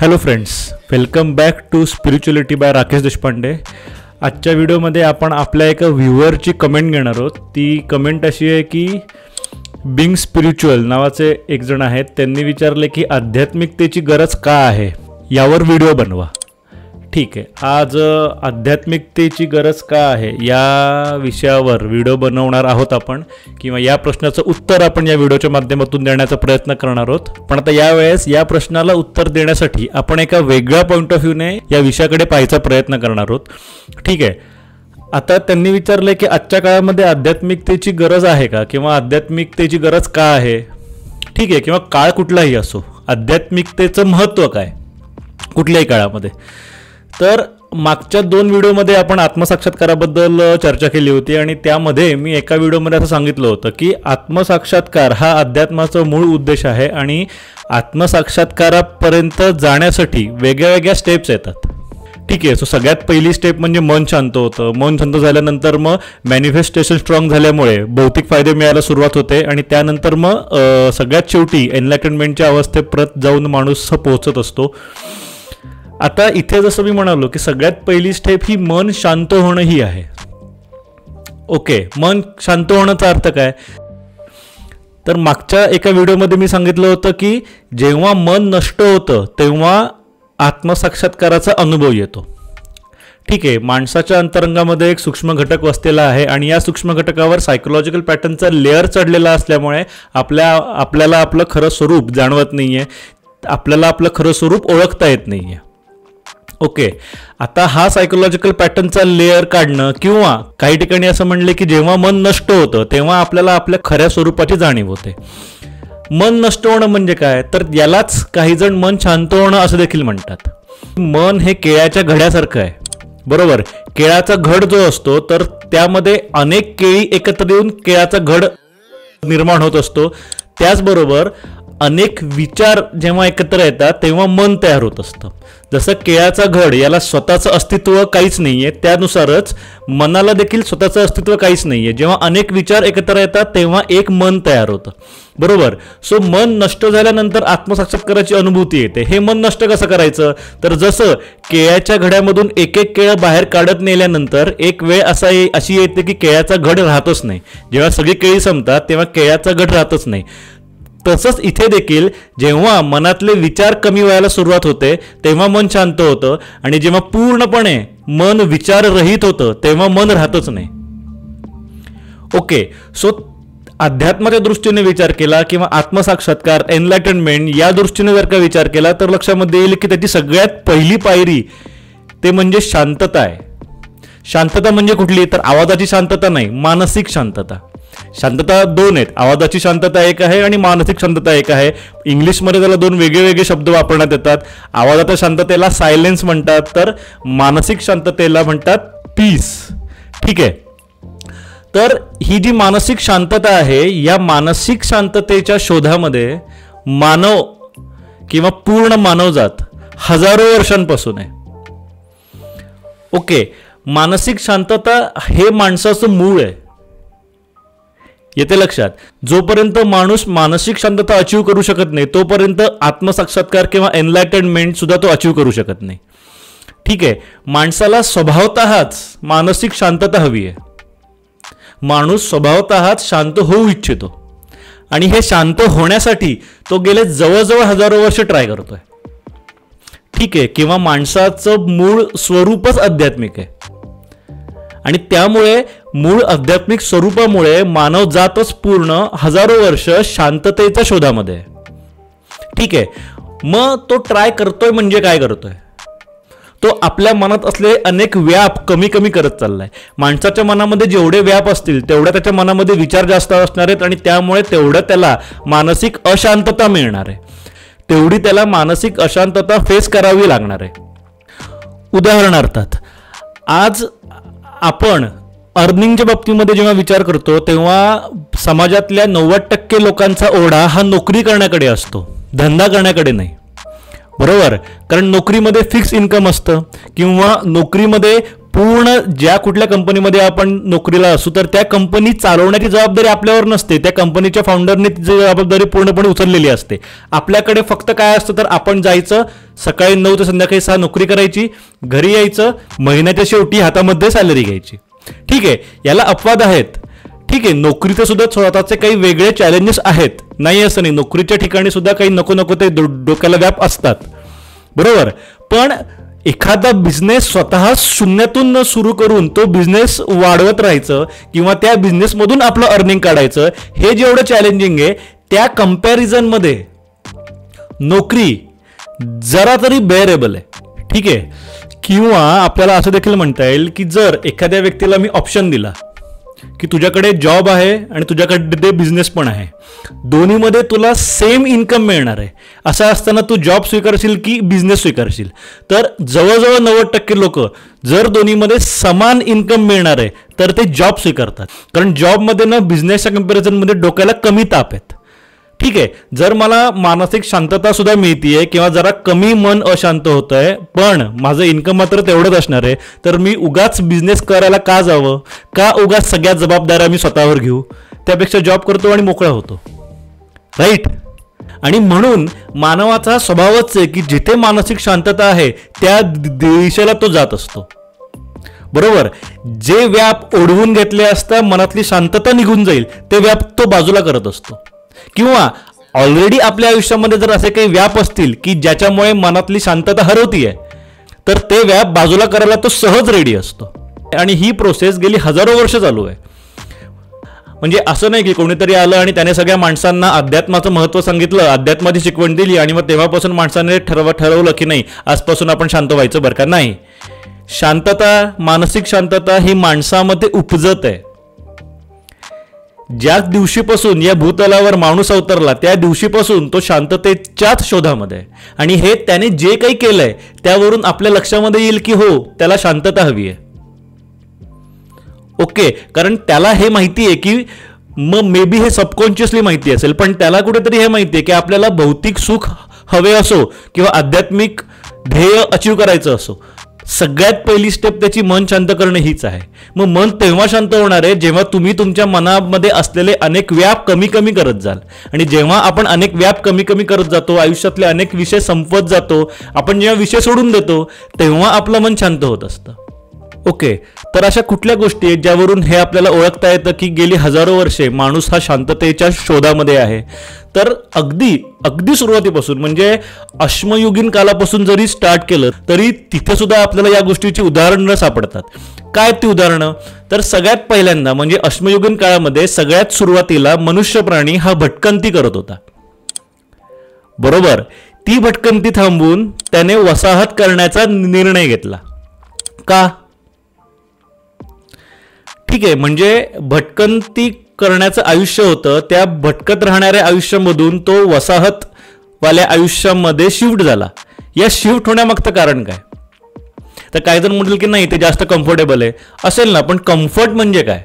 Hello friends, welcome back to spirituality by Rakesh Deshpande. आजच्या व्हिडिओमध्ये आपण आपल्या एका व्ह्युअरची कमेंट घेणार आहोत. ती कमेंट अशी आहे की बिंग स्पिरिच्युअल नावाचे एक जण आहेत. त्यांनी विचारले की आध्यात्मिकतेची गरज का आहे, यावर व्हिडिओ बनवा. ठीक आहे, आज आध्यात्मिकतेची गरज का आहे या विषयावर व्हिडिओ बनवणार आहोत आपण, किंवा या प्रश्नाचं उत्तर आपण या व्हिडिओच्या माध्यमातून देण्याचा प्रयत्न करणार आहोत. पण आता यावेळेस या प्रश्नाला उत्तर देण्यासाठी आपण एका वेगळ्या पॉईंट ऑफ व्ह्यूने या विषयाकडे पाहायचा प्रयत्न करणार आहोत. ठीक आहे, आता त्यांनी विचारले की आजच्या काळामध्ये आध्यात्मिकतेची गरज आहे का, किंवा आध्यात्मिकतेची गरज का आहे. ठीक आहे, किंवा काळ कुठलाही असो, आध्यात्मिकतेचं महत्त्व काय कुठल्याही काळामध्ये. तर मागच्या 2 व्हिडिओमध्ये आपण आत्मसाक्षात्काराबद्दल चर्चा केली होती, आणि त्यामध्ये मी एका व्हिडिओमध्ये असं सांगितलं होतं की आत्मसाक्षात्कार हा अध्यात्माचा मूळ उद्देश आहे, आणि आत्मसाक्षात्कारापर्यंत जाण्यासाठी वेगळ्या वेगळ्या स्टेप्स येतात. ठीक आहे, सो सगळ्यात पहिली स्टेप म्हणजे मन शांत होतं. मन शांत झाल्यानंतर मग मॅनिफेस्टेशन स्ट्रॉंग झाल्यामुळे भौतिक फायदे मिळायला सुरुवात होते, आणि त्यानंतर मग सगळ्यात शेवटी एनलायटनमेंटच्या अवस्थेपर्यंत जाऊन माणूस पोहोचत असतो. आता इथे जसं मी म्हणालो की सगळ्यात पहिली स्टेप ही मन शांत होणं ही आहे. ओके, मन शांत होण्याचा अर्थ काय, तर मागच्या एका व्हिडिओमध्ये मी सांगितलं होतं की जेव्हा मन नष्ट होतं तेव्हा आत्मसाक्षात्काराचा अनुभव येतो. ठीक आहे, माणसाच्या अंतरंगामध्ये एक सूक्ष्म घटक वसलेला आहे, आणि या सूक्ष्म घटकावर सायकोलॉजिकल पॅटर्नचा लेअर चढलेला असल्यामुळे आपल्याला आपलं खरं स्वरूप जाणवत नाही आहे, आपल्याला आपलं खरं स्वरूप ओळखता येत नाही आहे. ओके, आता हा सायकोलॉजिकल पॅटर्नचा लेअर काढणं, किंवा काही ठिकाणी असं म्हणले की जेव्हा मन नष्ट होतं तेव्हा आपल्याला आपल्या खऱ्या स्वरूपाची जाणीव होते. मन नष्ट होणं म्हणजे काय, तर यालाच काही जण मन शांत होणं असं देखील म्हणतात. मन हे केळ्याच्या घड्यासारखं आहे, बरोबर. केळाचा घड जो असतो तर त्यामध्ये अनेक केळी एकत्र येऊन केळाचा घड निर्माण होत असतो. त्याचबरोबर अनेक विचार जेव्हा एकत्र येतात तेव्हा मन तयार होत असतं. जसं केळाचा घड याला स्वतःचं अस्तित्व काहीच नाही आहे, त्यानुसारच मनाला देखील स्वतःचं अस्तित्व काहीच नाही आहे. जेव्हा अनेक विचार एकत्र येतात तेव्हा एक मन तयार होतं, बरोबर. सो मन नष्ट झाल्यानंतर आत्मसाक्षात्काराची अनुभूती येते. हे मन नष्ट कसं करायचं, तर जसं केळ्याच्या घड्यामधून एक एक केळं बाहेर काढत नेल्यानंतर एक वेळ अशी येते की केळ्याचा घड राहतच नाही. जेव्हा सगळी केळी संपतात तेव्हा केळ्याचा घड राहतच नाही. तसंच इथे देखील जेव्हा मनातले विचार कमी व्हायला सुरुवात होते तेव्हा मन शांत होतं, आणि जेव्हा पूर्णपणे मन विचाररहित होतं तेव्हा मन राहतच नाही. ओके, सो अध्यात्माच्या दृष्टीने विचार केला किंवा आत्मसाक्षात्कार, एनलायटनमेंट या दृष्टीने जर का विचार केला तर लक्षामध्ये येईल की त्याची सगळ्यात पहिली पायरी ते म्हणजे शांतता आहे. शांतता म्हणजे कुठली, तर आवाजाची शांतता नाही, मानसिक शांतता. शांतता 2 आहेत, आवाजाची शांतता एक आहे आणि मानसिक शांतता एक आहे. इंग्लिशमध्ये त्याला 2 वेगळे शब्द वापरण्यात येतात. आवाजाच्या शांततेला सायलेन्स म्हणतात, तर मानसिक शांततेला म्हणतात पीस. ठीक आहे, तर ही जी मानसिक शांतता आहे, या मानसिक शांततेच्या शोधामध्ये मानव किंवा पूर्ण मानवजात हजारो वर्षांपासून आहे. ओके, मानसिक शांतता हे माणसाचं मूळ आहे. येते लक्षात, जोपर्यंत माणूस मानसिक शांतता अचीव करू शकत नाही तोपर्यंत आत्मसाक्षात्कार किंवा एनलायटनमेंट सुद्धा तो अचीव करू शकत नाही. ठीक आहे, माणसाला स्वभावतःच मानसिक शांतता हवी आहे. माणूस स्वभावतःच शांत होऊ इच्छितो, आणि हे शांत होण्यासाठी तो गेले जवळजवळ हजारो वर्ष ट्राय करतोय. ठीक आहे, किंवा माणसाचं मूळ स्वरूपच आध्यात्मिक आहे, आणि त्यामुळे मूळ आध्यात्मिक स्वरूपामुळे मानव जातच पूर्ण हजारो वर्ष शांततेच्या शोधामध्ये आहे. ठीक आहे, मग तो ट्राय करतोय म्हणजे काय करतोय, तो आपल्या मनात असलेले अनेक व्याप कमी करत चाललाय. माणसाच्या मनामध्ये जेवढे व्याप असतील तेवढ्या त्याच्या मनामध्ये विचार जास्त असणार आहेत, आणि त्यामुळे तेवढं त्याला मानसिक अशांतता मिळणार आहे, तेवढी त्याला मानसिक अशांतता फेस करावी लागणार आहे. उदाहरणार्थात आज आपण अर्निंगच्या बाबतीमध्ये जेव्हा विचार करतो तेव्हा समाजातल्या 90% लोकांचा ओढा हा नोकरी करण्याकडे असतो, धंदा करण्याकडे नाही, बरोबर. कारण नोकरीमध्ये फिक्स इन्कम असतं, किंवा नोकरीमध्ये पूर्ण ज्या कुठल्या कंपनीमध्ये आपण नोकरीला असू तर त्या कंपनी चालवण्याची जबाबदारी आपल्यावर नसते, त्या कंपनीच्या फाउंडरने ती जबाबदारी पूर्णपणे उचललेली असते. आपल्याकडे फक्त काय असतं तर आपण जायचं, सकाळी 9 ते संध्याकाळी 6 नोकरी करायची, घरी यायचं, महिन्याच्या शेवटी हातामध्ये सॅलरी घ्यायची. ठीक आहे, याला अपवाद आहेत. ठीक आहे, नोकरीचे सुद्धा स्वतःचे काही वेगळे चॅलेंजेस आहेत, नाही असं नाही, नोकरीच्या ठिकाणी सुद्धा काही नको नको ते डोक्याला व्याप असतात, बरोबर. पण एखादा बिझनेस स्वतः शून्यातून सुरू करून तो बिझनेस वाढवत राहायचं किंवा त्या बिझनेसमधून आपलं अर्निंग काढायचं, हे जेवढं चॅलेंजिंग आहे त्या कम्पॅरिझनमध्ये नोकरी जरा तरी बेअरेबल आहे. ठीक आहे, किंवा आपल्याला असं देखील म्हणता येईल की जर एखाद्या व्यक्तीला मी ऑप्शन दिला की तुझ्याकडे जॉब आहे आणि तुझ्याकडे बिझनेस पण आहे, दोन्हीमध्ये तुला सेम इन्कम मिळणार आहे, असं असताना तू जॉब स्वीकारशील की बिझनेस स्वीकारशील, तर जवळजवळ 90% लोक जर दोन्हीमध्ये समान इन्कम मिळणार आहे तर ते जॉब स्वीकारतात. कारण जॉबमध्ये ना बिझनेसच्या कम्पॅरिझनमध्ये डोक्याला कमी ताप आहेत. ठीक आहे, जर मला मानसिक शांतता सुद्धा मिळतीये किंवा जरा कमी मन अशांत होत आहे पण माझं इन्कम मात्र तेवढंच असणार आहे, तर मी उगाच बिझनेस करायला का जावं, का उगाच सगळ्या जबाबदाऱ्या मी स्वतःवर घेऊ, त्यापेक्षा जॉब करतो आणि मोकळा होतो. राईट. आणि म्हणून मानवाचा स्वभावच आहे की जिथे मानसिक शांतता आहे त्या दिशेला तो जात असतो, बरोबर. जे व्याप ओढवून घेतले असता मनातली शांतता निघून जाईल ते व्याप तो बाजूला करत असतो. किंवा ऑलरेडी आपल्या आयुष्यामध्ये जर असे काही व्याप असतील की ज्याच्यामुळे मनातली शांतता हरवतीये तर ते व्याप बाजूला करायला तो सहज रेडी असतो. आणि ही प्रोसेस गेली हजारो वर्ष चालू आहे. म्हणजे असं नाही की कोणीतरी आलं आणि त्याने सगळ्या माणसांना अध्यात्माचं महत्त्व सांगितलं, अध्यात्माची शिकवण दिली आणि मग तेव्हापासून माणसाने ठरवलं की नाही आजपासून आपण शांत व्हायचं बरं का. नाही, शांतता, मानसिक शांतता ही माणसामध्ये उपजत आहे. ज्या दिवशीपासून या भूतलावर माणूस अवतरला त्या दिवशीपासून तो शांततेच्याच शोधामध्ये आहे. आणि हे त्याने जे काही केलंय त्यावरून आपल्या लक्षामध्ये येईल की हो त्याला शांतता हवी आहे. ओके, कारण त्याला हे माहिती आहे की मग मे बी हे सबकॉन्शियसली माहिती असेल पण त्याला कुठेतरी हे माहिती आहे की आपल्याला भौतिक सुख हवे असो किंवा आध्यात्मिक ध्येय अचीव करायचं असो, सगळ्यात पहिली स्टेप त्याची मन शांत करणं हीच आहे. मग मन तेव्हा शांत होणार आहे जेव्हा तुम्ही तुमच्या मनामध्ये असलेले अनेक व्याप कमी कमी करत जाल. आणि जेव्हा आपण अनेक व्याप कमी कमी करत जातो, आयुष्यातले अनेक विषय संपवत जातो, आपण जेव्हा विषय सोडून देतो तेव्हा आपलं मन शांत होत असतं. ओके, तर अशा कुठल्या गोष्टी आहेत ज्यावरून हे आपल्याला ओळखता येतं की गेली हजारो वर्षे माणूस हा शांततेच्या शोधामध्ये आहे. तर अगदी सुरुवातीपासून म्हणजे अश्मयुगीन कालापासून जरी स्टार्ट केलं तरी तिथे सुद्धा आपल्याला या गोष्टीची उदाहरणं सापडतात. काय ती उदाहरणं, तर सगळ्यात पहिल्यांदा म्हणजे अश्मयुगीन काळामध्ये सगळ्यात सुरुवातीला मनुष्य प्राणी हा भटकंती करत होता, बरोबर. ती भटकंती थांबवून त्याने वसाहत करण्याचा निर्णय घेतला. का? ठीक आहे, म्हणजे भटकंती करण्याचं आयुष्य होतं, त्या भटकत राहणाऱ्या आयुष्यामधून तो वसाहतवाल्या आयुष्यामध्ये शिफ्ट झाला. या शिफ्ट होण्यामागचं कारण काय? तर काही जण म्हणतील की नाही ते जास्त कम्फर्टेबल आहे. असेल ना, पण कम्फर्ट म्हणजे काय?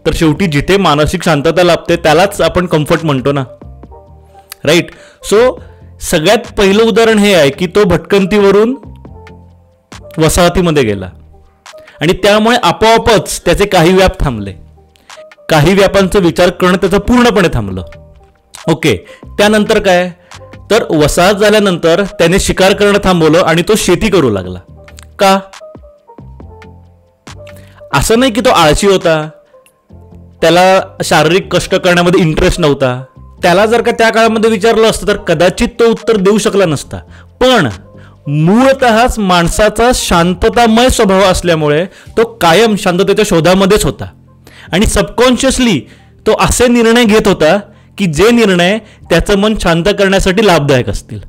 तर शेवटी जिथे मानसिक शांतता लाभते त्यालाच आपण कम्फर्ट म्हणतो ना, राईट. सो सगळ्यात पहिलं उदाहरण हे आहे की तो भटकंतीवरून वसाहतीमध्ये गेला आणि त्यामुळे आपोआपच त्याचे काही व्याप थांबले, काही व्यापांचा विचार करणं त्याचं पूर्णपणे थांबलं. ओके, त्यानंतर काय, तर वसाहत झाल्यानंतर त्याने शिकार करणं थांबवलं आणि तो शेती करू लागला. का? असं नाही की तो आळशी होता, त्याला शारीरिक कष्ट करण्यामध्ये इंटरेस्ट नव्हता. त्याला जर का त्या काळामध्ये विचारलं असतं तर कदाचित तो उत्तर देऊ शकला नसता. पण मूळतःच माणसाचा शांततामय स्वभाव असल्यामुळे तो कायम शांततेच्या शोधामध्येच होता आणि सबकॉन्शियसली तो असे निर्णय घेत होता की जे निर्णय त्याचं मन शांत करण्यासाठी लाभदायक असतील.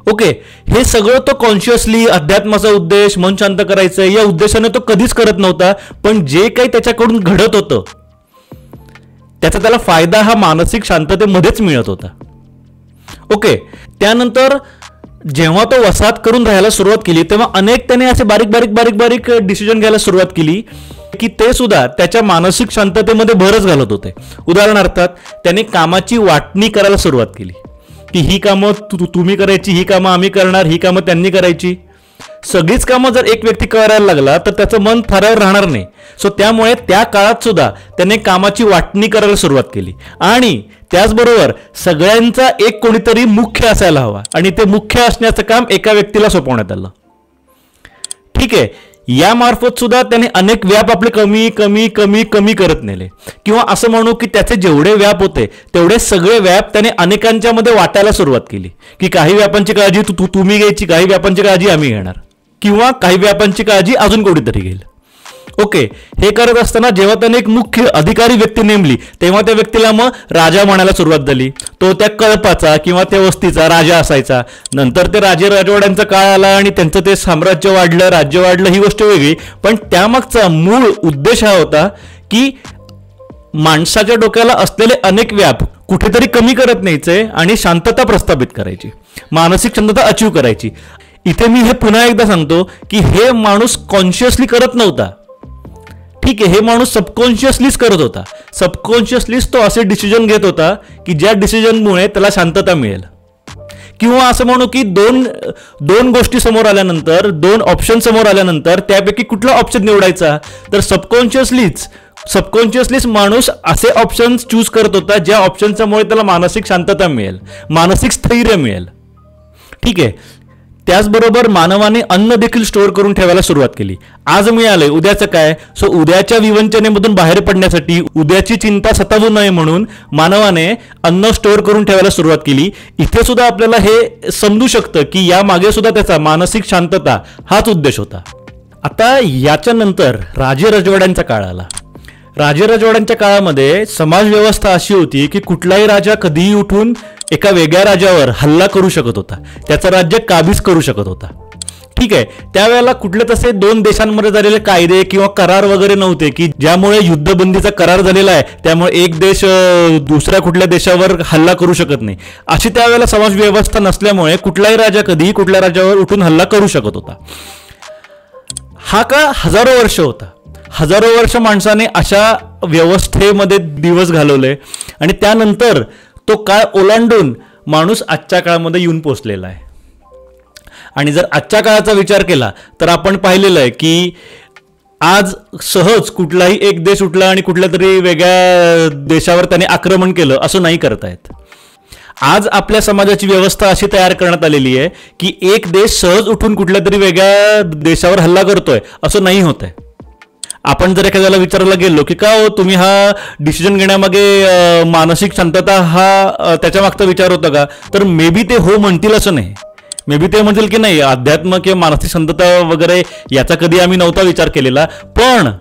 ओके, हे सगळं तो कॉन्शियसली अध्यात्माचा उद्देश मन शांत करायचं या उद्देशाने तो कधीच करत नव्हता. पण जे काही त्याच्याकडून घडत होतं त्याचा त्याला फायदा हा मानसिक शांततेमध्येच मिळत होता. ओके, त्यानंतर जेव्हा तो वसाहत करून राहायला सुरुवात केली तेव्हा अनेक त्याने असे बारीक डिसिजन घ्यायला सुरुवात केली की ते सुद्धा त्याच्या मानसिक शांततेमध्ये भरच घालत होते. उदाहरणार्थ त्याने कामाची वाटणी करायला सुरुवात केली की ही कामं तुम्ही करायची, ही कामं आम्ही करणार, ही कामं त्यांनी करायची. सगळीच कामं जर एक व्यक्ती करायला लागला तर त्याचं मन थाऱ्यावर राहणार नाही. सो त्यामुळे त्या काळात सुद्धा त्याने कामाची वाटणी करायला सुरुवात केली आणि त्याचबरोबर सगळ्यांचा एक कोणीतरी मुख्य असायला हवा आणि ते मुख्य असण्याचं काम एका व्यक्तीला सोपवण्यात आलं. ठीक आहे, यामार्फत सुद्धा त्याने अनेक व्याप आपले कमी कमी कमी कमी करत नेले, किंवा असं म्हणू की त्याचे जेवढे व्याप होते तेवढे सगळे व्याप त्याने अनेकांच्या मध्ये वाटायला सुरुवात केली, की काही व्यापांची काळजी तुम्ही घ्यायची, काही व्यापांची काळजी आम्ही घेणार, किंवा काही व्यापांची काळजी अजून कोणीतरी घेईल. ओके, हे करत असताना जेव्हा त्याने एक मुख्य अधिकारी व्यक्ती नेमली तेव्हा त्या व्यक्तीला मग राजा म्हणायला सुरुवात झाली. तो त्या कळपाचा किंवा त्या वस्तीचा राजा असायचा. नंतर ते राजे राजवाड्यांचा काळ आला आणि त्यांचं ते साम्राज्य वाढलं, राज्य वाढलं, ही गोष्ट वेगळी. पण त्यामागचा मूळ उद्देश हा होता की माणसाच्या डोक्याला असलेले अनेक व्याप कुठेतरी कमी करत न्यायचे आणि शांतता प्रस्थापित करायची, मानसिक शांतता अचीव करायची. इथे मी हे पुन्हा एकदा सांगतो की हे माणूस कॉन्शियसली करत नव्हता. ठीक आहे, हे माणूस सबकॉन्शियसलीच करत होता. सबकॉन्शियसलीच तो असे डिसिजन घेत होता की ज्या डिसिजनमुळे त्याला शांतता मिळेल. किंवा असं म्हणू की दोन गोष्टी समोर आल्यानंतर, दोन ऑप्शन समोर आल्यानंतर त्यापैकी कुठला ऑप्शन निवडायचा, तर सबकॉन्शियसलीच माणूस असे ऑप्शन्स चूज करत होता ज्या ऑप्शनच्यामुळे त्याला मानसिक शांतता मिळेल, मानसिक स्थैर्य मिळेल. ठीक आहे, त्याचबरोबर मानवाने अन्न देखील स्टोअर करून ठेवायला सुरुवात केली. आज मिळालंय, उद्याचं काय, सो उद्याच्या विवंचनेमधून बाहेर पडण्यासाठी, उद्याची चिंता सतावू नये म्हणून मानवाने अन्न स्टोअर करून ठेवायला सुरुवात केली. इथे सुद्धा आपल्याला हे समजू शकतं की या मागे सुद्धा त्याचा मानसिक शांतता हाच उद्देश होता. आता याच्यानंतर राजे राजवाड्यांचा काळ आला. राजे राजवाड्यांच्या काळामध्ये समाज व्यवस्था अशी होती की कुठलाही राजा कधीही उठून एका वेगळ्या राजावर हल्ला करू शकत होता, त्याचं राज्य काबीज करू शकत होता. ठीक आहे, त्यावेळेला कुठले तसे दोन देशांमध्ये झालेले कायदे किंवा करार वगैरे नव्हते की ज्यामुळे युद्धबंदीचा करार झालेला आहे त्यामुळे एक देश दुसऱ्या कुठल्या देशावर हल्ला करू शकत नाही, अशी त्यावेळेला समाज व्यवस्था नसल्यामुळे कुठलाही राजा कधीही कुठल्या राजावर उठून हल्ला करू शकत होता. हा काळ हजारो वर्ष होता. हजारो वर्ष माणसाने अशा व्यवस्थेमध्ये दिवस घालवले आणि त्यानंतर तो काळ ओलांडून माणूस आजच्या काळामध्ये येऊन पोचलेला आहे. आणि जर आजच्या काळाचा विचार केला तर आपण पाहिलेलं आहे की आज सहज कुठलाही एक देश उठला आणि कुठल्या तरी वेगळ्या देशावर त्याने आक्रमण केलं असं नाही करतायत. आज आपल्या समाजाची व्यवस्था अशी तयार करण्यात आलेली आहे की एक देश सहज उठून कुठल्या तरी वेगळ्या देशावर हल्ला करतोय असं नाही होत आहे. आपण जर एखाद्याला विचारायला गेलो की का हो तुम्ही हा डिसिजन घेण्यामागे मानसिक शांतता हा त्याच्या मागचा विचार होता का, तर मे बी ते हो म्हणतील असं नाही. मे बी ते म्हणतील की नाही, अध्यात्म किंवा मानसिक शांतता वगैरे याचा कधी आम्ही नव्हता विचार केलेला. पण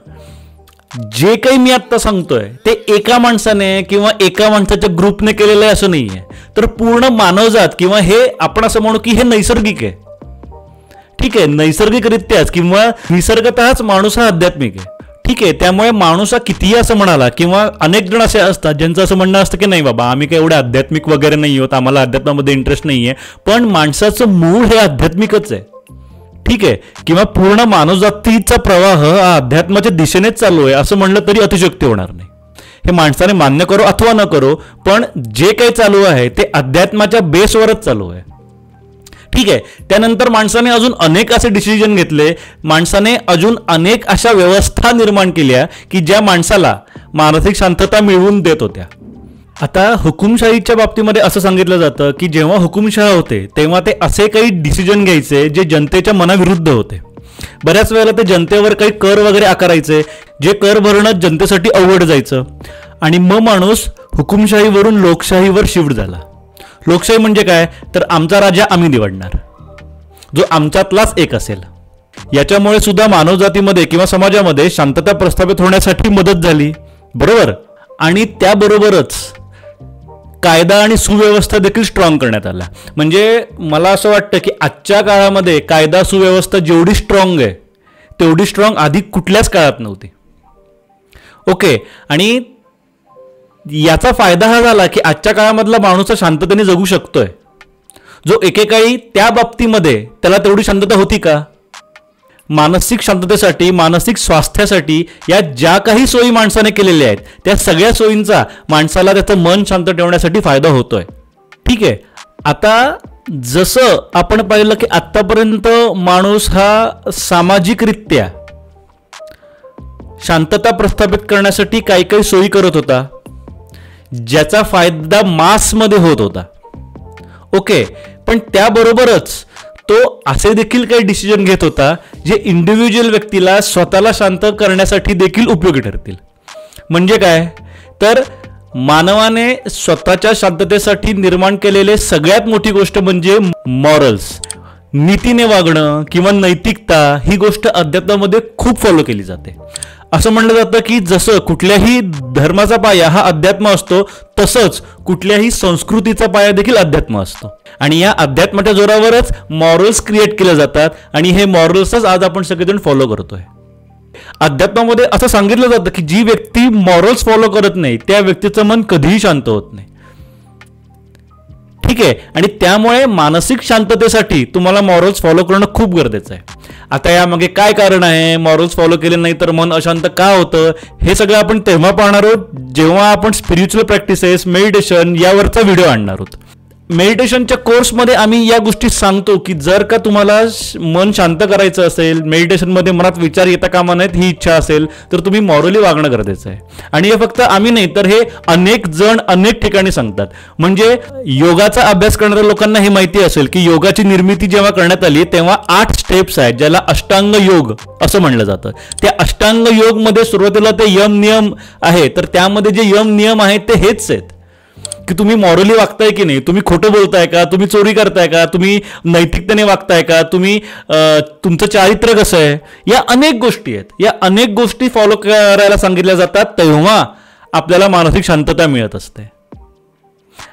जे काही मी आत्ता सांगतोय ते एका माणसाने किंवा एका माणसाच्या ग्रुपने केलेलं आहे असं नाही आहे, तर पूर्ण मानवजात किंवा हे आपण असं म्हणू की हे नैसर्गिक आहे. ठीक आहे, नैसर्गिकरित्याच किंवा निसर्गतःच माणूस हा आध्यात्मिक आहे. ठीक आहे, त्यामुळे माणूस हा कितीही असं म्हणाला किंवा अनेक जण असे असतात ज्यांचं असं म्हणणं असतं की नाही बाबा आम्ही काही एवढे आध्यात्मिक वगैरे नाही होत, आम्हाला अध्यात्मामध्ये इंटरेस्ट नाही आहे, पण माणसाचं मूळ हे आध्यात्मिकच आहे. ठीक आहे, किंवा पूर्ण मानवजातीचा प्रवाह हा अध्यात्माच्या दिशेनेच चालू आहे असं म्हणलं तरी अतिशयोक्ती होणार नाही. हे माणसाने मान्य करो अथवा न करो, पण जे काही चालू आहे ते अध्यात्माच्या बेसवरच चालू आहे. ठीक आहे, त्यानंतर माणसाने अजून अनेक असे डिसिजन घेतले, माणसाने अजून अनेक अशा व्यवस्था निर्माण केल्या की ज्या माणसाला मानसिक शांतता मिळवून देत होत्या. आता हुकुमशाहीच्या बाबतीमध्ये असं सांगितलं जातं की जेव्हा हुकुमशाही होते तेव्हा ते असे काही डिसिजन घ्यायचे जे जनतेच्या मनाविरुद्ध होते. बऱ्याच वेळेला ते जनतेवर काही कर वगैरे आकारायचे, जे कर भरणं जनतेसाठी अवघड जायचं आणि मग माणूस हुकुमशाहीवरून लोकशाहीवर शिफ्ट झाला. लोकशाही म्हणजे काय, तर आमचा राजा आम्ही निवडणार, जो आमच्यातलाच एक असेल. याच्यामुळे सुद्धा मानवजातीमध्ये किंवा समाजामध्ये शांतता प्रस्थापित होण्यासाठी मदत झाली, बरोबर. आणि त्याबरोबरच कायदा आणि सुव्यवस्था देखील स्ट्रॉंग करण्यात आला. म्हणजे मला असं वाटतं की आजच्या काळामध्ये कायदा सुव्यवस्था जेवढी स्ट्रॉंग आहे तेवढी स्ट्रॉंग आधी कुठल्याच काळात नव्हती. ओके, आणि याचा फायदा हा झाला की आजच्या काळामधला माणूस शांततेने जगू शकतोय, जो एकेकाळी त्या बाबतीमध्ये त्याला तेवढी शांतता होती का. मानसिक शांततेसाठी, मानसिक स्वास्थ्यासाठी या ज्या काही सोयी माणसाने केलेल्या आहेत त्या सगळ्या सोयींचा माणसाला त्याचं मन शांत ठेवण्यासाठी फायदा होतोय. ठीक आहे, आता जसं आपण पाहिलं की आत्तापर्यंत माणूस हा सामाजिकरित्या शांतता प्रस्थापित करण्यासाठी काही काही सोयी करत होता, ज्याचा फायदा मासमध्ये होत होता. ओके, पण त्याबरोबरच तो असे देखील काही डिसिजन घेत होता जे इंडिव्हिज्युअल व्यक्तीला स्वतःला शांत करण्यासाठी देखील उपयोगी ठरतील. म्हणजे काय तर मानवाने स्वतःच्या शांततेसाठी निर्माण केलेले सगळ्यात मोठी गोष्ट म्हणजे मॉरल्स, नीतीने वागणं किंवा नैतिकता. ही गोष्ट अध्यात्मामध्ये खूप फॉलो केली जाते. असं म्हणलं जातं की जसं कुठल्याही धर्माचा पाया हा अध्यात्म असतो, तसंच कुठल्याही संस्कृतीचा पाया देखील अध्यात्म असतो. आणि या अध्यात्माच्या जोरावरच मॉरल्स क्रिएट केले जातात आणि हे मॉरल्सच आज आपण सगळेजण फॉलो करतोय. अध्यात्मामध्ये असं सांगितलं जातं की जी व्यक्ती मॉरल्स फॉलो करत नाही त्या व्यक्तीचं मन कधीही शांत होत नाही. ठीक आहे, आणि त्यामुळे मानसिक शांततेसाठी तुम्हाला मॉरल्स फॉलो करणं खूप गरजेचं आहे. आता यामागे काय कारण आहे, मॉरल्स फॉलो केले नाही तर मन अशांत का होतं, हे सगळं आपण तेव्हा पाहणार आहोत जेव्हा आपण स्पिरिच्युअल प्रॅक्टिसेस, मेडिटेशन यावरचा व्हिडिओ आणणार आहोत. मेडिटेशनच्या कोर्समध्ये आम्ही या गोष्टी सांगतो की जर का तुम्हाला मन शांत करायचं असेल, मेडिटेशनमध्ये मनात विचार येता कामा नाहीत ही इच्छा असेल, तर तुम्ही मॉरली वागणं गरजेचं आहे. आणि हे फक्त आम्ही नाही तर हे अनेक जण अनेक ठिकाणी सांगतात. म्हणजे योगाचा अभ्यास करणाऱ्या लोकांना हे माहिती असेल की योगाची निर्मिती जेव्हा करण्यात आली तेव्हा 8 स्टेप्स आहेत ज्याला अष्टांग योग असं म्हणलं जातं. त्या अष्टांग योगमध्ये सुरुवातीला ते यम नियम आहे, तर त्यामध्ये जे यम नियम आहेत ते हेच आहेत की तुम्ही मॉरली वागताय की नाही, तुम्ही खोटं बोलताय का, तुम्ही चोरी करताय का, तुम्ही नैतिकतेने वागताय का, तुम्ही तुमचं चारित्र्य कसं आहे, या अनेक गोष्टी आहेत. या अनेक गोष्टी फॉलो करायला सांगितल्या जातात, तेव्हा आपल्याला मानसिक शांतता मिळत असते.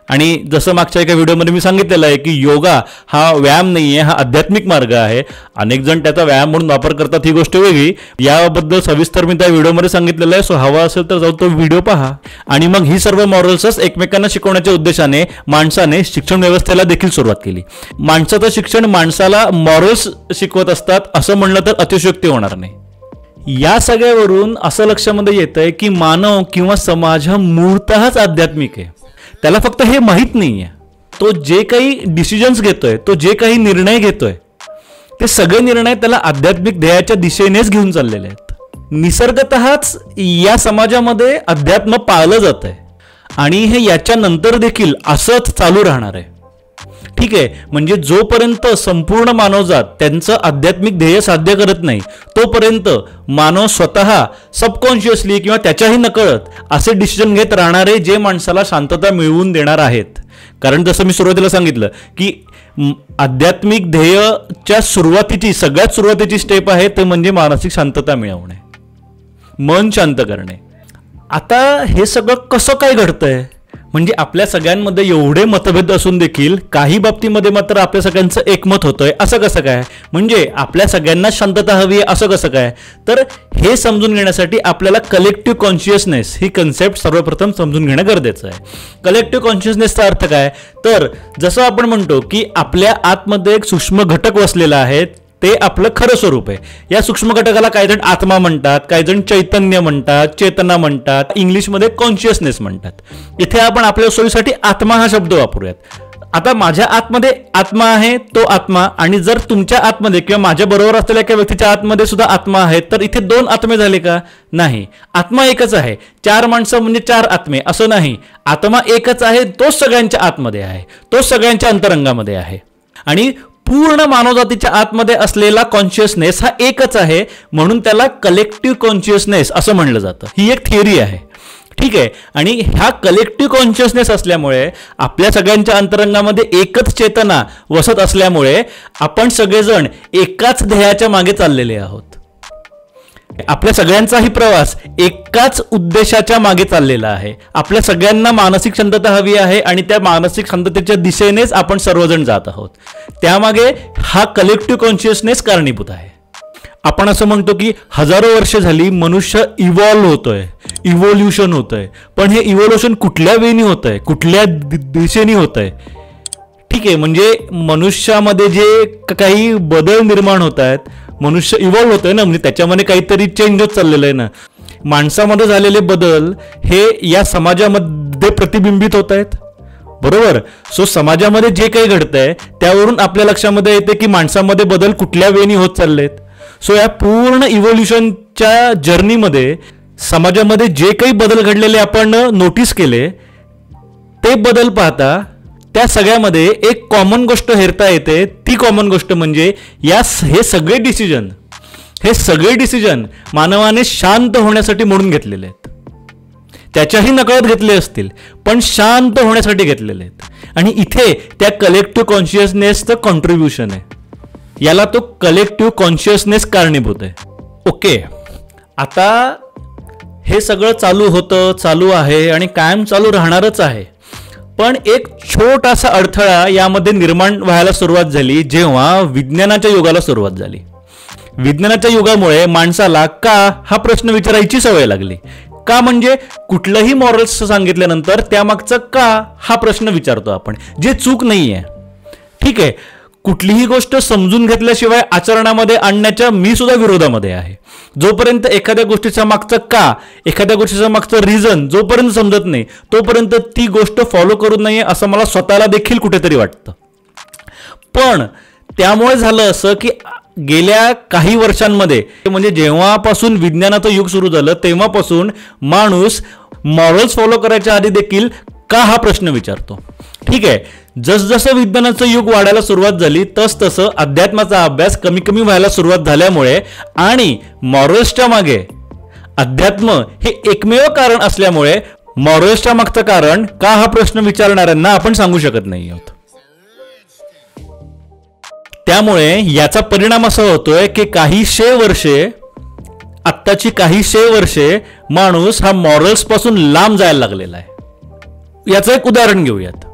आणि जसं मागच्या एका व्हिडिओमध्ये मी सांगितलेलं आहे की योगा हा व्यायाम नाही आहे, हा आध्यात्मिक मार्ग आहे. अनेक जण त्याचा व्यायाम म्हणून वापर करतात, ही गोष्ट वेगळी. याबद्दल सविस्तर मी त्या व्हिडिओमध्ये सांगितलेलं आहे, सो हवा असेल तर जाऊन तो व्हिडिओ पहा. आणि मग ही सर्व मॉरल्सच एकमेकांना शिकवण्याच्या उद्देशाने माणसाने शिक्षण व्यवस्थेला देखील सुरुवात केली. माणसाचं शिक्षण माणसाला मॉरल्स शिकवत असतात असं म्हणलं तर अतिशयोक्ती होणार नाही. या सगळ्यावरून असं लक्षामध्ये येतंय की मानव किंवा समाज हा मूळतःच आध्यात्मिक आहे. त्याला फक्त हे माहीत नाही आहे. तो जे काही डिसिजन्स घेतोय, तो जे काही निर्णय घेतोय, ते सगळे निर्णय त्याला आध्यात्मिक ध्येयाच्या दिशेनेच घेऊन चाललेले आहेत. निसर्गतःच या समाजामध्ये अध्यात्म पाळलं जात आहे आणि हे याच्या नंतर देखील असंच चालू राहणार आहे. ठीक आहे, म्हणजे जोपर्यंत संपूर्ण मानवजात त्यांचं आध्यात्मिक ध्येय साध्य करत नाही तोपर्यंत मानव स्वतः सबकॉन्शियसली किंवा त्याच्याही नकळत असे डिसिजन घेत राहणारे जे माणसाला शांतता मिळवून देणार आहेत. कारण जसं मी सुरुवातीला सांगितलं की आध्यात्मिक ध्येयाच्या सगळ्यात सुरुवातीची स्टेप आहे ते म्हणजे मानसिक शांतता मिळवणे, मन शांत करणे. आता हे सगळं कसं काय घडतंय, म्हणजे आपल्या सगळ्यांमध्ये एवढे मतभेद असून देखील काही बाबतीमध्ये मात्र आपल्या सगळ्यांचं एकमत होतंय, असं कसं काय, म्हणजे आपल्या सगळ्यांना शांतता हवी आहे असं कसं काय. तर हे समजून घेण्यासाठी आपल्याला कलेक्टिव्ह कॉन्शियसनेस ही कन्सेप्ट सर्वप्रथम समजून घेणं गरजेचं आहे. कलेक्टिव्ह कॉन्शियसनेसचा अर्थ काय, तर जसं आपण म्हणतो की आपल्या आतमध्ये एक सूक्ष्म घटक वसलेला आहे, ते आपलं खरं स्वरूप आहे. या सूक्ष्म घटकाला काही जण आत्मा म्हणतात, काही जण चैतन्य म्हणतात, चेतना म्हणतात, इंग्लिशमध्ये कॉन्शियसनेस म्हणतात. इथे आपण आपल्या सोयीसाठी आत्मा हा शब्द वापरूयात. आता माझ्या आतमध्ये आत्मा आहे, तो आत्मा, आणि जर तुमच्या आतमध्ये किंवा माझ्या बरोबर असलेल्या एका व्यक्तीच्या आतमध्ये सुद्धा आत्मा आहे, तर इथे 2 आत्मे झाले का, नाही. आत्मा एकच आहे. 4 माणसं म्हणजे 4 आत्मे असं नाही. आत्मा एकच आहे, तोच सगळ्यांच्या आतमध्ये आहे, तोच सगळ्यांच्या अंतरंगामध्ये आहे. आणि पूर्ण मानवजातीच्या आतमध्ये असलेला कॉन्शियसनेस हा एकच आहे, म्हणून त्याला कलेक्टिव्ह कॉन्शियसनेस असं म्हणलं जातं. ही एक थिअरी आहे. ठीक आहे, आणि ह्या कलेक्टिव्ह कॉन्शियसनेस असल्यामुळे आपल्या सगळ्यांच्या अंतरंगामध्ये एकच चेतना वसत असल्यामुळे आपण सगळेजण एकाच ध्येयाच्या मागे चाललेले आहोत. आपल्या सगळ्यांचाही प्रवास एकाच उद्देशाच्या मागे चाललेला आहे. आपल्या सगळ्यांना मानसिक शांतता हवी आहे आणि त्या मानसिक शांततेच्या दिशेनेच आपण सर्वजण जात आहोत. त्यामागे हा कलेक्टिव्ह कॉन्शियसनेस कारणीभूत आहे. आपण असं म्हणतो की हजारो वर्ष झाली मनुष्य इव्हॉल्व्ह होतोय, इव्होल्युशन होतंय, पण हे इव्होल्युशन कुठल्या वेळी होतंय, कुठल्या दिशेने होतंय. ठीक आहे, म्हणजे मनुष्यामध्ये जे काही बदल निर्माण होत आहेत, मनुष्य इव्हॉल्व्ह होतोय ना, म्हणजे त्याच्यामध्ये काहीतरी चेंज होत चाललेलं आहे ना. माणसामध्ये झालेले बदल हे या समाजामध्ये प्रतिबिंबित होत आहेत. बरोबर. सो समाजामध्ये जे काही घडतंय त्यावरून आपल्या लक्षामध्ये येते की माणसामध्ये बदल कुठल्या वेळी होत चाललेत. सो या पूर्ण इव्होल्युशनच्या जर्नीमध्ये समाजामध्ये जे काही बदल घडलेले आपण नोटीस केले ते बदल पाहता त्या सगळ्यामध्ये एक कॉमन गोष्ट हेरता येते. ती कॉमन गोष्ट म्हणजे हे सगळे डिसिजन मानवाने शांत होण्यासाठी म्हणून घेतलेले आहेत. त्याच्याही नकळत घेतले असतील पण शांत होण्यासाठी घेतलेले आहेत. आणि इथे त्या कलेक्टिव्ह कॉन्शियसनेसचं कॉन्ट्रीब्युशन आहे. याला तो कलेक्टिव्ह कॉन्शियसनेस कारणीभूत आहे. ओके, आता हे सगळं चालू होतं, चालू आहे आणि कायम चालू राहणारच आहे. पण एक छोटासा अडथळा यामध्ये निर्माण व्हायला सुरुवात झाली जेव्हा विज्ञानाच्या युगाला सुरुवात झाली. विज्ञानाच्या युगामुळे माणसाला का हा प्रश्न विचारायची सवय लागली. का म्हणजे कुठलंही मॉरल्स सांगितल्यानंतर त्यामागचं का हा प्रश्न विचारतो आपण, जे चूक नाहीये. ठीक आहे, कुठलीही गोष्ट समजून घेतल्याशिवाय आचरणामध्ये आणण्याच्या मी सुद्धा विरोधामध्ये आहे. जोपर्यंत एखाद्या गोष्टीचा मागचं का, एखाद्या गोष्टीचा मागचं रिझन जोपर्यंत समजत नाही तोपर्यंत ती गोष्ट फॉलो करू नये असं मला स्वतःला देखील कुठेतरी वाटतं. पण त्यामुळे झालं असं की गेल्या काही वर्षांमध्ये म्हणजे जेव्हापासून विज्ञानाचं युग सुरू झालं तेव्हापासून माणूस मॉरल्स फॉलो करायच्या आधी देखील का हा प्रश्न विचारतो. ठीक आहे, जसजसं विज्ञानाचं युग वाढायला सुरुवात झाली तसतसं अध्यात्माचा अभ्यास कमी कमी व्हायला सुरुवात झाल्यामुळे आणि मॉरल्सच्या मागे अध्यात्म हे एकमेव कारण असल्यामुळे मॉरल्सच्या मागचं कारण का हा प्रश्न विचारणाऱ्यांना आपण सांगू शकत नाही आहोत. त्यामुळे याचा परिणाम असा होतोय की आत्ताची काहीशे वर्षे माणूस हा मॉरल्स पासून लांब जायला लागलेला आहे. याचं एक उदाहरण घेऊयात.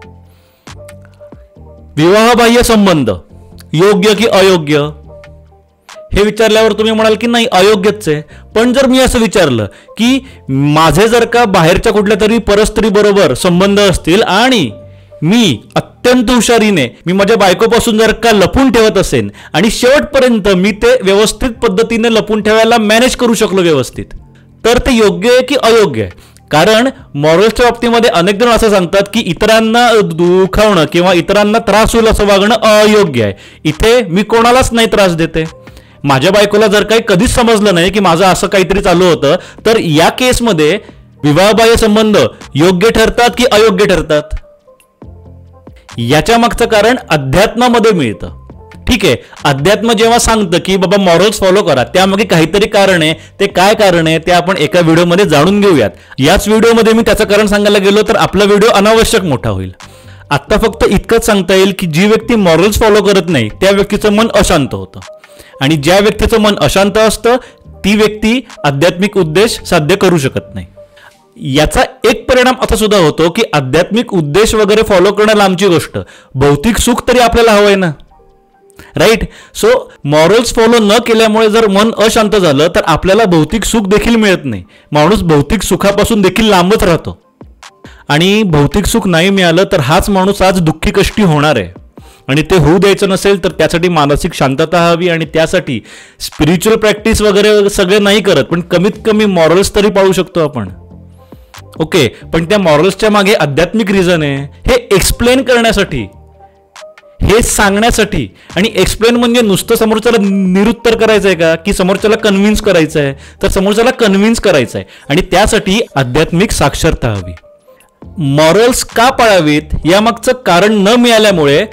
विवाहबाह्य संबंध योग्य की अयोग्य हे विचारल्यावर तुम्ही म्हणाल की नाही अयोग्यच आहे. पण जर मी असं विचारलं की माझे जर का बाहेरच्या कुठल्या तरी परस्त्री बरोबर संबंध असतील आणि मी अत्यंत हुशारीने मी माझ्या बायकोपासून जर का लपून ठेवत असेल आणि शेवटपर्यंत मी ते व्यवस्थित पद्धतीने लपून ठेवायला मॅनेज करू शकलो व्यवस्थित, तर ते योग्य आहे की अयोग्य आहे. कारण मॉरल्सच्या बाबतीमध्ये अनेक जण असं सांगतात की इतरांना दुखावणं किंवा इतरांना त्रास होईल असं वागणं अयोग्य आहे. इथे मी कोणालाच नाही त्रास देते. माझ्या बायकोला जर काही कधीच समजलं नाही की माझं असं काहीतरी चालू होतं तर या केसमध्ये विवाहबाह्य संबंध योग्य ठरतात की अयोग्य ठरतात. याच्या मागचं कारण अध्यात्मामध्ये मिळतं. ठीक आहे, अध्यात्म जेव्हा सांगतं की बाबा मॉरल्स फॉलो करा त्यामागे काहीतरी कारण आहे. ते काय कारण आहे ते आपण एका व्हिडिओमध्ये जाणून घेऊयात. याच व्हिडिओमध्ये मी त्याचं कारण सांगायला गेलो तर आपला व्हिडिओ अनावश्यक मोठा होईल. आत्ता फक्त इतकंच सांगता येईल की जी व्यक्ती मॉरल्स फॉलो करत नाही त्या व्यक्तीचं मन अशांत होतं आणि ज्या व्यक्तीचं मन अशांत असतं ती व्यक्ती आध्यात्मिक उद्देश साध्य करू शकत नाही. याचा एक परिणाम असा सुद्धा होतो की आध्यात्मिक उद्देश वगैरे फॉलो करणं लांबची गोष्ट, भौतिक सुख तरी आपल्याला हवंय ना, राईट. सो मॉरल्स फॉलो न केल्यामुळे जर मन अशांत झालं तर आपल्याला भौतिक सुख देखील मिळत नाही. माणूस भौतिक सुखापासून देखील लांबच राहतो आणि भौतिक सुख नाही मिळालं तर हाच माणूस आज दुःखी कष्टी होणार आहे. आणि ते होऊ द्यायचं नसेल तर त्यासाठी मानसिक शांतता हवी आणि त्यासाठी स्पिरिच्युअल प्रॅक्टिस वगैरे सगळे नाही करत पण कमीत कमी मॉरल्स तरी पाळू शकतो आपण. ओके, पण त्या मॉरल्सच्या मागे आध्यात्मिक रिझन आहे हे एक्सप्लेन करण्यासाठी, हे सांगण्यासाठी. आणि एक्सप्लेन म्हणजे नुसतं समोरच्याला निरुत्तर करायचं आहे का की समोरच्याला कन्व्हिन्स करायचं आहे, तर समोरच्याला कन्व्हिन्स करायचं आहे आणि त्यासाठी आध्यात्मिक साक्षरता हवी. मॉरल्स का पाळावीत यामागचं कारण न मिळाल्यामुळे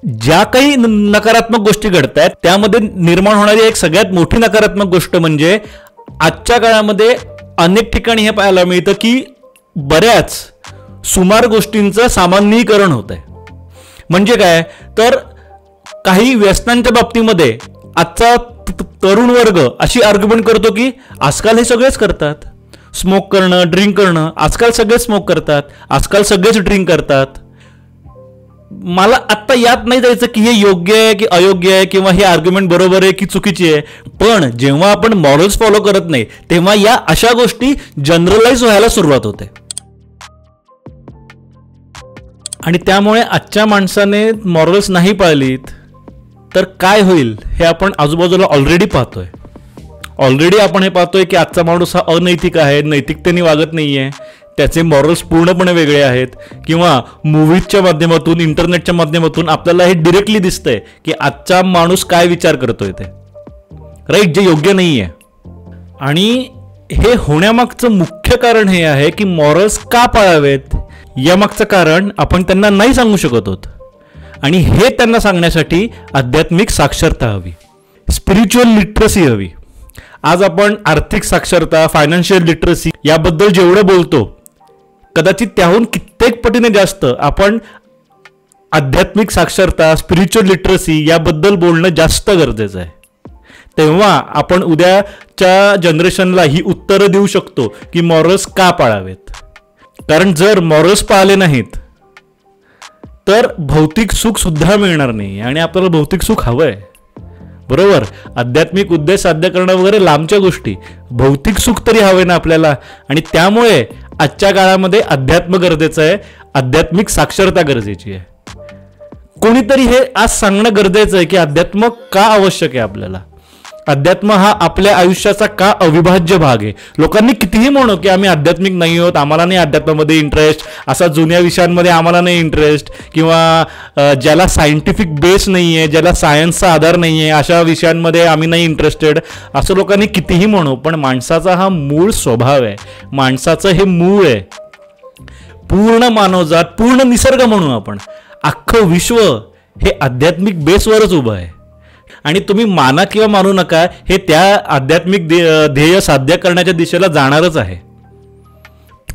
ज्या काही नकारात्मक गोष्टी घडत आहेत त्यामध्ये निर्माण होणारी एक सगळ्यात मोठी नकारात्मक गोष्ट म्हणजे आजच्या काळामध्ये अनेक ठिकाणी हे पाहायला मिळतं की बऱ्याच सुमार गोष्टींचं सामान्यीकरण होत आहे. म्हणजे काय तर काही व्यसनांच्या बाबतीमध्ये आजचा तरुण वर्ग अशी आर्ग्युमेंट करतो की आजकाल हे सगळेच करतात. स्मोक करणं, ड्रिंक करणं, आजकाल सगळेच स्मोक करतात, आजकाल सगळेच ड्रिंक करतात. मला आत्ता यात नाही जायचं की हे योग्य आहे की अयोग्य आहे किंवा हे आर्ग्युमेंट बरोबर आहे की चुकीची आहे. पण जेव्हा आपण मॉरल्स फॉलो करत नाही तेव्हा या अशा गोष्टी जनरलाइज व्हायला सुरुवात होते आणि त्यामुळे आजच्या माणसाने मॉरल्स नाही पाळलीत तर काय होईल हे आपण आजूबाजूला ऑलरेडी पाहतोय. ऑलरेडी आपण हे पाहतोय की आजचा माणूस हा अनैतिक आहे, नैतिकतेने वागत नाहीये. त्याचे मॉरल्स पूर्णपणे वेगळे आहेत, किंवा मूवीजच्या माध्यमातून, इंटरनेटच्या माध्यमातून आपल्याला हे डिरेक्टली दिसतंय की आजचा माणूस काय विचार करतोय ते, राईट, जे योग्य नाही आहे. आणि हे होण्यामागचं मुख्य कारण हे आहे की मॉरल्स का पाळावेत, यामागचं कारण आपण त्यांना नाही सांगू शकत आहोत. आणि हे त्यांना सांगण्यासाठी आध्यात्मिक साक्षरता हवी, स्पिरिच्युअल लिटरसी हवी. आज आपण आर्थिक साक्षरता, फायनान्शियल लिटरसी याबद्दल जेवढं बोलतो, कदाचित त्याहून कित्येक पटीने जास्त आपण आध्यात्मिक साक्षरता, स्पिरिच्युअल लिटरसी याबद्दल बोलणं जास्त गरजेचं आहे. तेव्हा आपण उद्याच्या जनरेशनला ही उत्तरं देऊ शकतो की मॉरल्स का पाळावेत. कारण जर मॉरल्स पाळले नाहीत तर भौतिक सुख सुद्धा मिळणार नाही, आणि आपल्याला भौतिक सुख हवंय, बरोबर. आध्यात्मिक उद्देश साध्य करणं वगैरे लांबच्या गोष्टी, भौतिक सुख तरी हवंय ना आपल्याला. आणि त्यामुळे आजच्या काळामध्ये अध्यात्म गरजेचं आहे, आध्यात्मिक साक्षरता गरजेची आहे. कोणीतरी हे आज सांगणं गरजेचं आहे की अध्यात्म का आवश्यक आहे आपल्याला, अध्यात्म हा आपल्या आयुष्याचा का अविभाज्य भाग आहे. लोकांनी कितीही म्हणो की आम्ही आध्यात्मिक नाही आहोत, आम्हाला नाही अध्यात्मामध्ये इंटरेस्ट, असा जुन्या विषयांमध्ये आम्हाला नाही इंटरेस्ट, किंवा ज्याला सायंटिफिक बेस नाही आहे, ज्याला सायन्सचा आधार नाही आहे, अशा विषयांमध्ये आम्ही नाही इंटरेस्टेड, असं लोकांनी कितीही म्हणो. पण माणसाचा हा मूळ स्वभाव आहे, माणसाचं हे मूळ आहे. पूर्ण मानवजात, पूर्ण निसर्ग म्हणू आपण, अख्खं विश्व हे आध्यात्मिक बेसवरच उभं आहे. आणि तुम्ही माना किंवा मानू नका, हे त्या आध्यात्मिक ध्येय साध्य करण्याच्या दिशेला जाणारच आहे.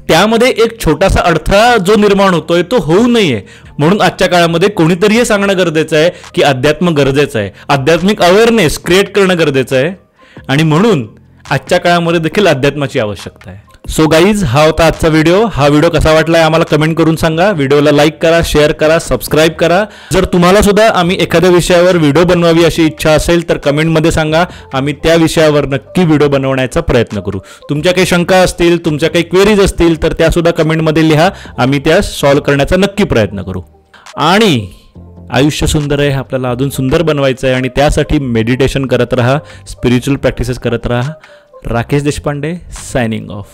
त्यामध्ये एक छोटासा अडथळा जो निर्माण होतोय तो होऊ नये म्हणून आजच्या काळामध्ये कोणीतरी हे सांगणं गरजेचं आहे की अध्यात्म गरजेचं आहे, आध्यात्मिक अवेअरनेस क्रिएट करणं गरजेचं आहे. आणि म्हणून आजच्या काळामध्ये देखील अध्यात्माची आवश्यकता आहे. सो गाईज, हा होता आजचा व्हिडिओ. हा व्हिडिओ कसा वाटलाय आम्हाला कमेंट करून सांगा. व्हिडिओला लाईक करा, शेअर करा, सबस्क्राईब करा. जर तुम्हाला सुद्धा आम्ही एखाद्या विषयावर व्हिडिओ बनवावी अशी इच्छा असेल तर कमेंटमध्ये सांगा, आम्ही त्या विषयावर नक्की व्हिडिओ बनवण्याचा प्रयत्न करू. तुमच्या काही शंका असतील, तुमच्या काही क्वेरीज असतील तर त्या सुद्धा कमेंटमध्ये लिहा, आम्ही त्या सॉल्व्ह करण्याचा नक्की प्रयत्न करू. आणि आयुष्य सुंदर आहे, आपल्याला अजून सुंदर बनवायचं आहे, आणि त्यासाठी मेडिटेशन करत राहा, स्पिरिच्युअल प्रॅक्टिसेस करत राहा. Rakesh Deshpande, signing off.